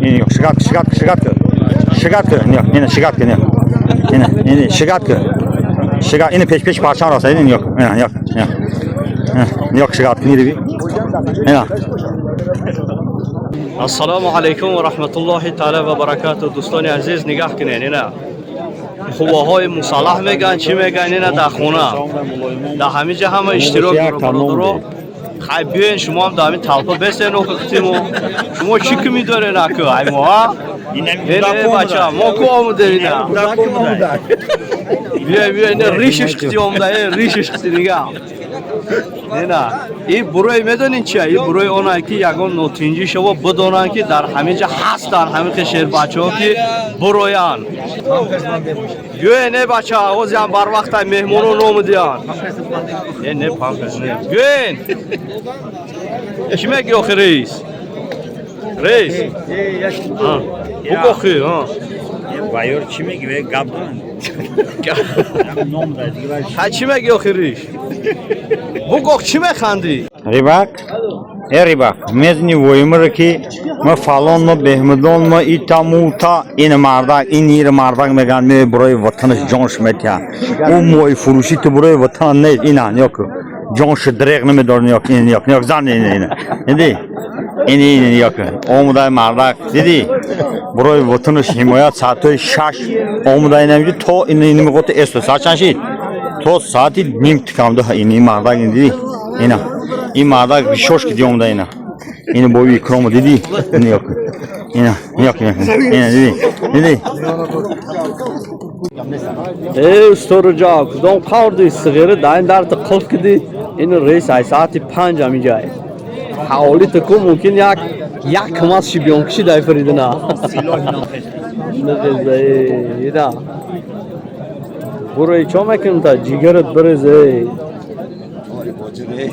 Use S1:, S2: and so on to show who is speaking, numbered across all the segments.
S1: این yok shigatka yok yine shigatka yok yine shigatka ini peş parçan olsa yine yok yok shigatka neydi bir yine
S2: Assalomu alaykum va rahmatullohi taala va barakatuh. Do'stoni aziz, nigah qiling. Yana xuvohoy musallah megan, chi megan, yana da xona. Da hamija hamma ishtirok birodaro. Xay biyen shuma ham damin talpa besen o'qitimo. Shuma chi kimi dore naku aymo ha? Yine bacha, mo ko omudina. Biye ne rishish qitiyomda, rishish qitiniga. Nena, این بروی میدونین چیه؟ این بروی اونایی که یگان نوتینجی شو بدونن که در همه جا هستن، همه خشیر بچه‌ها که برویان. گوی نه بچه ها، از یان بر وقت مهمونو نومدیان. نه پامپس نه. گوین. چی میگی آخه رئیس؟ رئیس. بگو خی ها.
S3: Bayır çime gibi gabdan.
S2: ها چی میگی آخه رئیس؟ بگو چی میخندی؟
S1: ribak ribak mezni voyumur ki ma falon ma behmudon ma itamuta in mardak in yer mardak megan me burayı vatanış jonş metya o moy furushi tu burayı vatan ne inan yok jonş direk ne medorn yok in yok zan in yok o muday mardak dedi burayı vatanış himoyat saati şaş o muday nemci to in mi gotu esto saçan şey to saati nim tıkamdı in mardak dedi ina این مردا ریشوش که دیوم داینا این بوی کروم دیدی نیاک اینا دیدی
S2: ای استورجا کدوم کاردی صغیره داین در تقلق کدی این رئیس ای ساعتی 5 می جای حوالی تکو ممکن یک کماس شی بیون کشی دای فریدنا اینا برای چه میکنم تا جیگرت برزه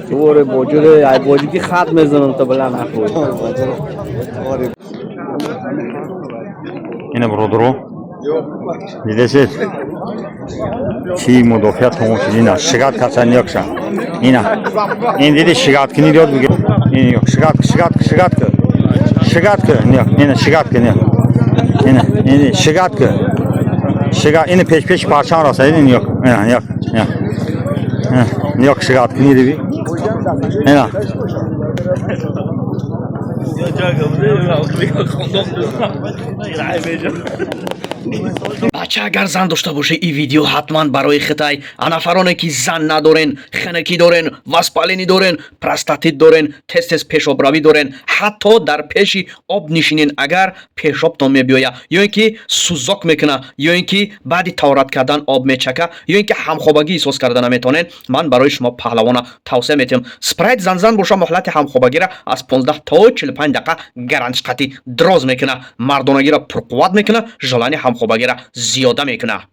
S2: توره بوجوره ای بوجی کی خط میزنم تا بلا نخوری
S1: اینه برادرو دیدید چی مدافعت همون چیزی نه شگرد کسانی یکشا این دیدی شگرد کنی دیاد بگه این یک شگرد که اینه شگرد که اینه شگرد که اینه پیش پارچان راسته این یک yok şigat neydi bir? Hena.
S4: بچه اگر زن داشته باشه این ویدیو حتما برای خطای انفرانه که زن ندارن خنکی دارن وسپالینی دارن پرستاتیت دارن تست پیشاب روی دارن حتی در پیشی آب نشینین اگر پیشابتون میبیاید یا اینکه سوزاک میکنه یا اینکه بعد تورات کردن آب میچکه یا اینکه همخوابگی احساس کردن نمیتونن من برای شما پهلوانه توصیه میتونم اسپرایت زن باشه مهلت همخوابگی را از 15 تا 45 دقیقه گرانش قطعی دراز میکنه مردانگی را پرقوت میکنه ژلانی همخوابگی را زیاده میکنه